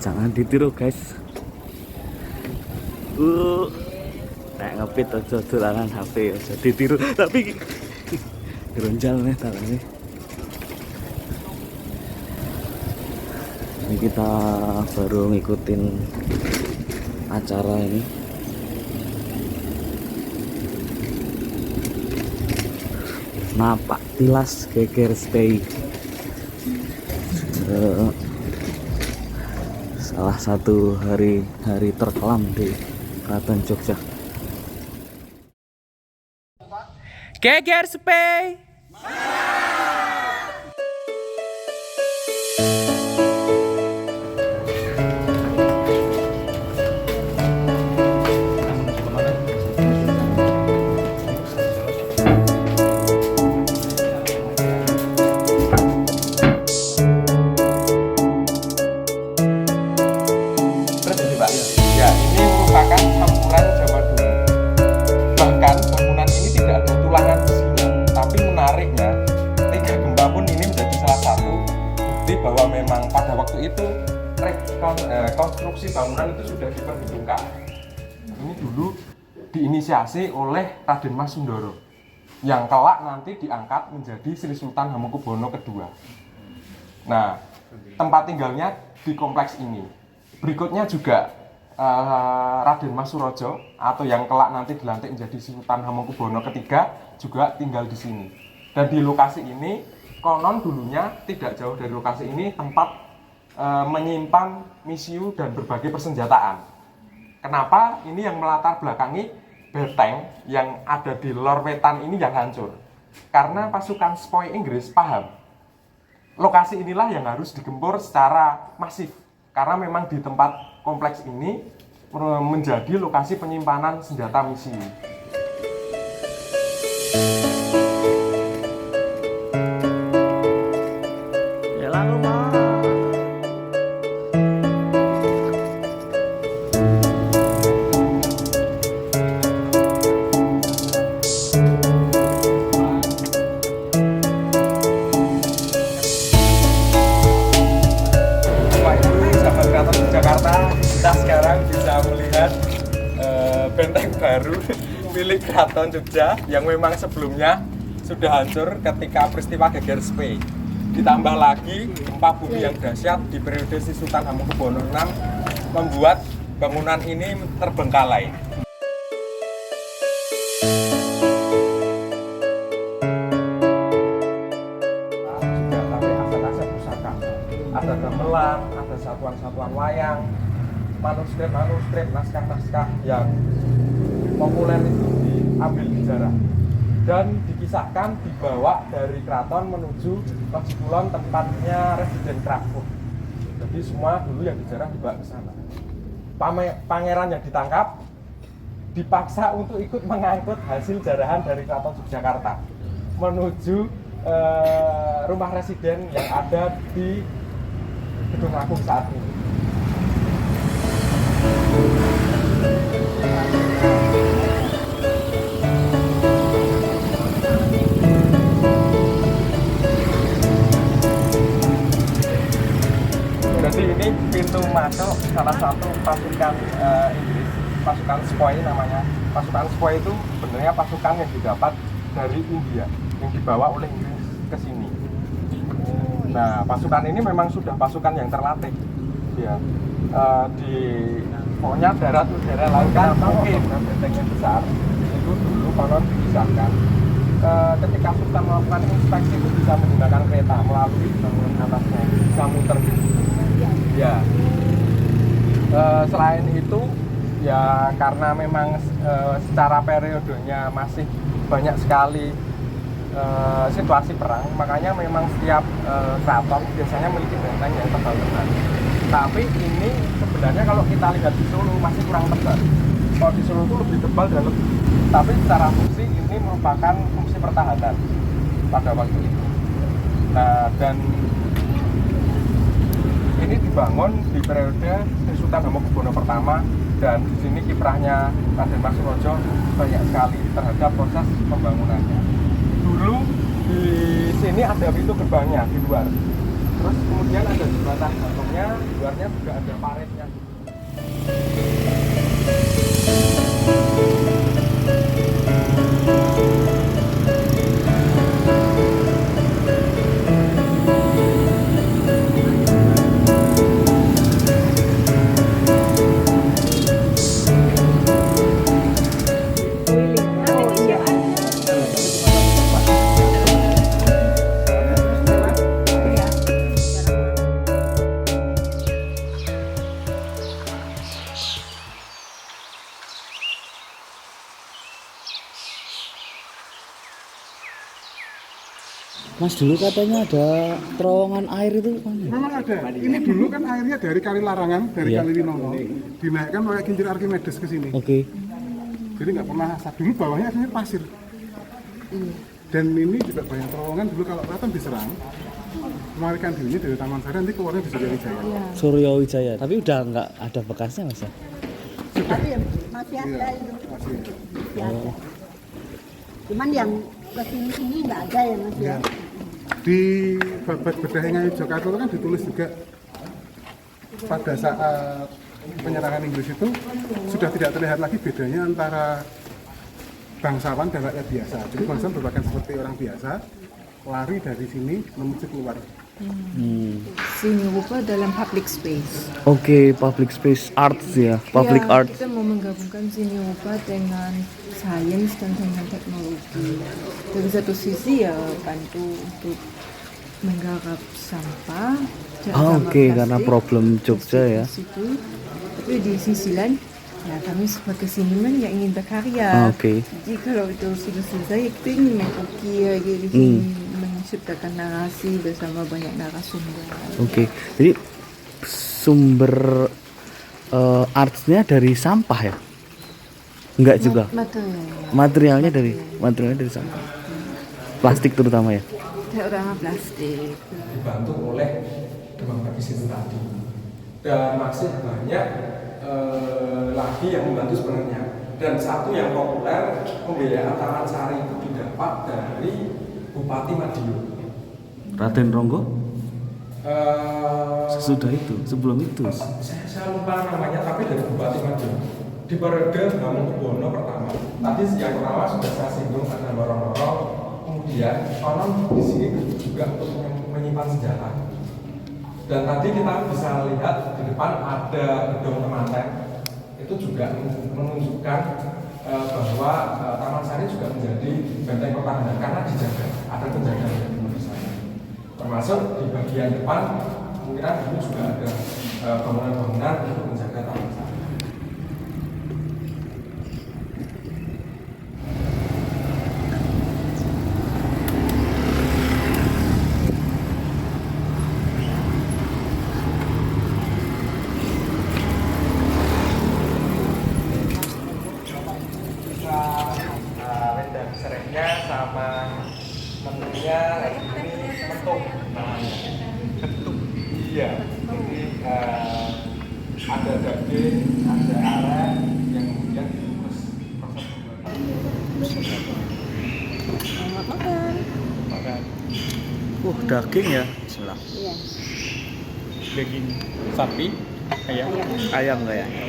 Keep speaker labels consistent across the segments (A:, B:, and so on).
A: Jangan ditiru guys. Nek ngepit aja dolanan HP aja ditiru tapi geronjal nih tangannya. Ini kita baru ngikutin acara ini. Napak tilas geger stay. Salah satu hari terkelam di Keraton Jogja. Geger Spay.
B: Ya, ini merupakan campuran zaman dulu. Bahkan bangunan ini tidak ada tulangan besinya. Tapi menariknya, tiga gempa pun ini menjadi salah satu bukti bahwa memang pada waktu itu konstruksi bangunan itu sudah diperhitungkan. Ini dulu diinisiasi oleh Raden Mas Sundoro, yang kelak nanti diangkat menjadi Sri Sultan Hamengkubuwono II. Nah, tempat tinggalnya di kompleks ini. Berikutnya juga Raden Mas Surojo atau yang kelak nanti dilantik menjadi Sultan Hamengkubuwono III juga tinggal di sini. Dan di lokasi ini konon dulunya tidak jauh dari lokasi ini tempat menyimpan misiu dan berbagai persenjataan. Kenapa ini yang melatar belakangi benteng yang ada di Lor Wetan ini yang hancur? Karena pasukan spoi Inggris paham lokasi inilah yang harus digempur secara masif. Karena memang di tempat kompleks ini menjadi lokasi penyimpanan senjata misi. Jakarta, kita sekarang bisa melihat benteng baru milik Keraton Jogja yang memang sebelumnya sudah hancur ketika peristiwa Geger Spay. Ditambah lagi gempa bumi yang dahsyat di periode Sri Sultan Hamengkubuwono VI membuat bangunan ini terbengkalai. Juga tapi aset-aset pusaka, ada gamelan, ada satuan-satuan wayang, manuskrip, naskah-naskah yang populer itu diambil sejarah dan dikisahkan dibawa dari keraton menuju Lodji Kulon tempatnya Residen Krapuk. Jadi semua dulu yang dijarah dibawa ke sana. Pangeran yang ditangkap dipaksa untuk ikut mengangkut hasil jarahan dari Keraton Yogyakarta menuju rumah residen yang ada di Gedung Agung saat ini. Jadi ini pintu masuk salah satu pasukan Inggris, pasukan spoi namanya. Pasukan spoi itu sebenarnya pasukan yang didapat dari India, yang dibawa oleh Inggris ke sini. Nah, pasukan ini memang sudah pasukan yang terlatih, ya. Di pokoknya darat, udara, lautan mungkin benteng yang besar itu dulu konon dikisahkan. Ketika Sultan melakukan inspeksi itu bisa menggunakan kereta melalui bangunan atasnya, bisa muter. Ya. Selain itu, ya karena memang secara periodenya masih banyak sekali situasi perang, makanya memang setiap keraton biasanya memiliki benteng yang tebal-tebal. Tapi ini sebenarnya kalau kita lihat di Solo masih kurang tebal. Kalau di Solo itu lebih tebal dan lebih. Tapi secara fungsi ini merupakan fungsi pertahanan pada waktu itu. Nah, dan ini dibangun di periode Sri Sultan Hamengkubuwono I dan di sini kiprahnya Raden Mas Surojo banyak sekali terhadap proses pembangunannya. Dulu di sini ada pintu gerbangnya di luar. Terus kemudian ada jembatan gantungnya, luarnya juga ada paretnya.
A: Mas, dulu katanya ada terowongan air itu kan?
C: Memang ada. Ini dulu kan airnya dari Kali Larangan, dari
A: Iya.
C: Kali Winono, dinaikkan pakai kincir Archimedes ke sini.
A: Oke.
C: Jadi nggak pernah asap. Dulu bawahnya aslinya pasir. Dan ini juga banyak terowongan dulu kalau kelihatan diserang. Melarikan dirinya dari Taman Sari, nanti keluarnya bisa dari Jaya.
A: Suryo Wijaya. Tapi udah nggak ada bekasnya, Mas ya?
D: Tapi masih ada
C: Iya,
D: itu.
C: masih.
D: Masih ada. Cuman yang kesini-sini nggak ada ya Mas ya.
C: Ya. Di babak Bedahengai Jakarta itu kan ditulis juga pada saat penyerangan Inggris itu sudah tidak terlihat lagi bedanya antara bangsawan dan rakyat biasa. Jadi bangsawan berpakaian seperti orang biasa, lari dari sini menuju keluar.
E: Seni rupa dalam public space.
A: Oke, public space arts ya, public
E: Ya,
A: art.
E: kita mau menggabungkan seni rupa dengan sains dan dengan teknologi. Dari satu sisi ya bantu untuk menggarap sampah.
A: Ah, oke, karena problem Jogja ya.
E: Di situ. Tapi di sisi lain, ya kami sebagai seniman yang ingin berkarya.
A: Ah, oke.
E: Jadi kalau itu sudah selesai, kita ingin mengukir gitu, menciptakan narasi bersama banyak narasumber.
A: Oke, jadi sumber artsnya dari sampah ya? Enggak juga. Materialnya dari sampah. Plastik terutama ya.
E: Terutama plastik.
B: Dibantu oleh demam bergisi itu tadi. Dan masih banyak lagi yang membantu sebenarnya. Dan satu yang populer, pembiayaan Taman Sari itu didapat dari Bupati Madiun.
A: Raden Ronggo?
B: Eh,
A: Sesudah itu, sebelum itu.
B: saya lupa namanya, tapi dari Bupati Madiun. Di periode Hamengkubuwono pertama. Tadi yang pertama sudah saya singgung ada lorong-lorong. Kemudian konon di sini juga untuk menyimpan senjata. Dan tadi kita bisa lihat di depan ada gedung temanten. Itu juga menunjukkan bahwa Taman Sari juga menjadi benteng pertahanan karena dijaga, ada penjagaan dari di sana. Termasuk di bagian depan kemungkinan dulu juga ada bangunan-bangunan untuk menjaga Taman Sari. Wedang serehnya sama menunya ini mentuk namanya. Ketuk. Iya. Jadi ada daging, ada arek yang kemudian dikukus proses pembuatan.
D: Selamat makan.
B: Makan
A: Daging ya. Bismillah.
D: Iya.
B: daging sapi, ayam.
A: Ayam kayaknya.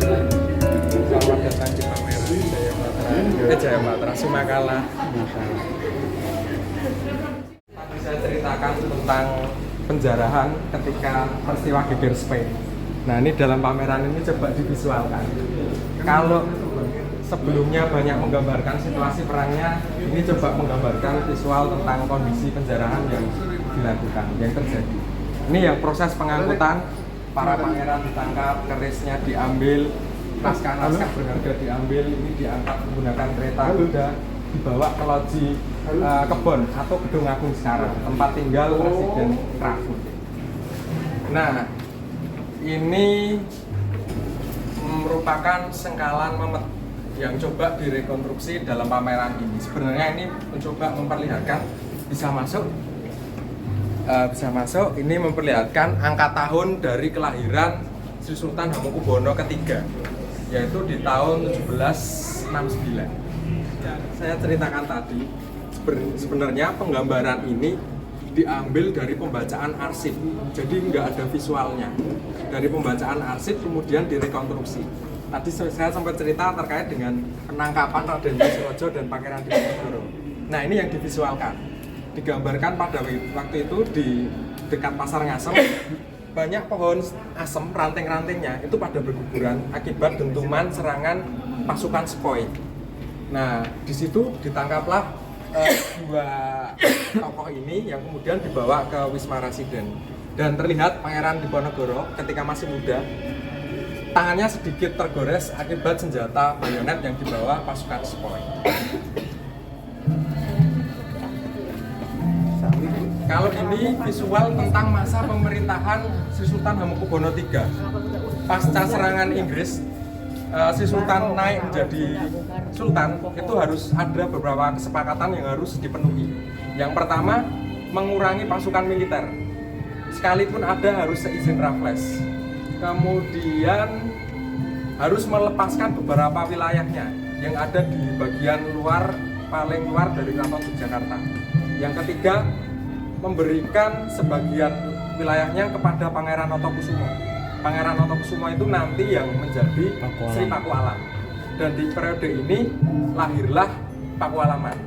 B: Selamat datang di pameran Jaya Matra Sumakala. Tadi saya ceritakan tentang penjarahan ketika peristiwa Geger Spain. Nah, ini dalam pameran ini coba divisualkan. Kalau sebelumnya banyak menggambarkan situasi perangnya, ini coba menggambarkan visual tentang kondisi penjarahan yang dilakukan, yang terjadi. Ini yang proses pengangkutan para pangeran ditangkap, kerisnya diambil, naskah-naskah berharga diambil, ini diangkat menggunakan kereta kuda, dibawa ke loji kebon atau gedung agung sekarang, tempat tinggal Presiden Krafut. Nah, ini merupakan sengkalan Memet yang coba direkonstruksi dalam pameran ini. Sebenarnya ini mencoba memperlihatkan bisa masuk, ini memperlihatkan angka tahun dari kelahiran Sri Sultan Hamengkubuwono III, yaitu di tahun 1769. Saya ceritakan tadi, sebenarnya penggambaran ini diambil dari pembacaan arsip, jadi nggak ada visualnya. Dari pembacaan arsip kemudian direkonstruksi. Tadi saya sempat cerita terkait dengan penangkapan Raden Wisrojo dan Pangeran Diponegoro. Nah, ini yang divisualkan, digambarkan pada waktu itu di dekat Pasar Ngasem, banyak pohon asem, ranting-rantingnya itu pada berguguran akibat dentuman serangan pasukan Sepoy. Nah, di situ ditangkaplah dua tokoh ini yang kemudian dibawa ke Wisma Residen. Dan terlihat Pangeran Diponegoro ketika masih muda, tangannya sedikit tergores akibat senjata bayonet yang dibawa pasukan Sepoy. Kalau ini visual tentang masa pemerintahan Sri Sultan Hamengkubuwono III. Pasca serangan Inggris, Sri Sultan naik menjadi Sultan, itu harus ada beberapa kesepakatan yang harus dipenuhi. Yang pertama, mengurangi pasukan militer. Sekalipun ada harus seizin Raffles. Kemudian harus melepaskan beberapa wilayahnya yang ada di bagian luar, paling luar dari Keraton Yogyakarta. Yang ketiga, memberikan sebagian wilayahnya kepada Pangeran Notokusumo. Pangeran Notokusumo itu nanti yang menjadi Sri Pakualam. Dan di periode ini lahirlah Pakualaman.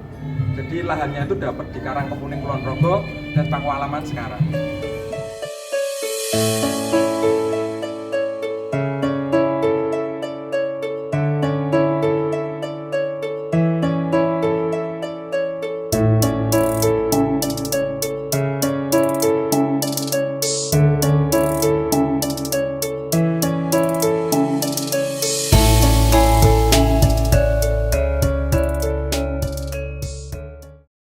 B: Jadi lahannya itu dapat di Karangkemuning Kulon Progo dan Pakualaman sekarang.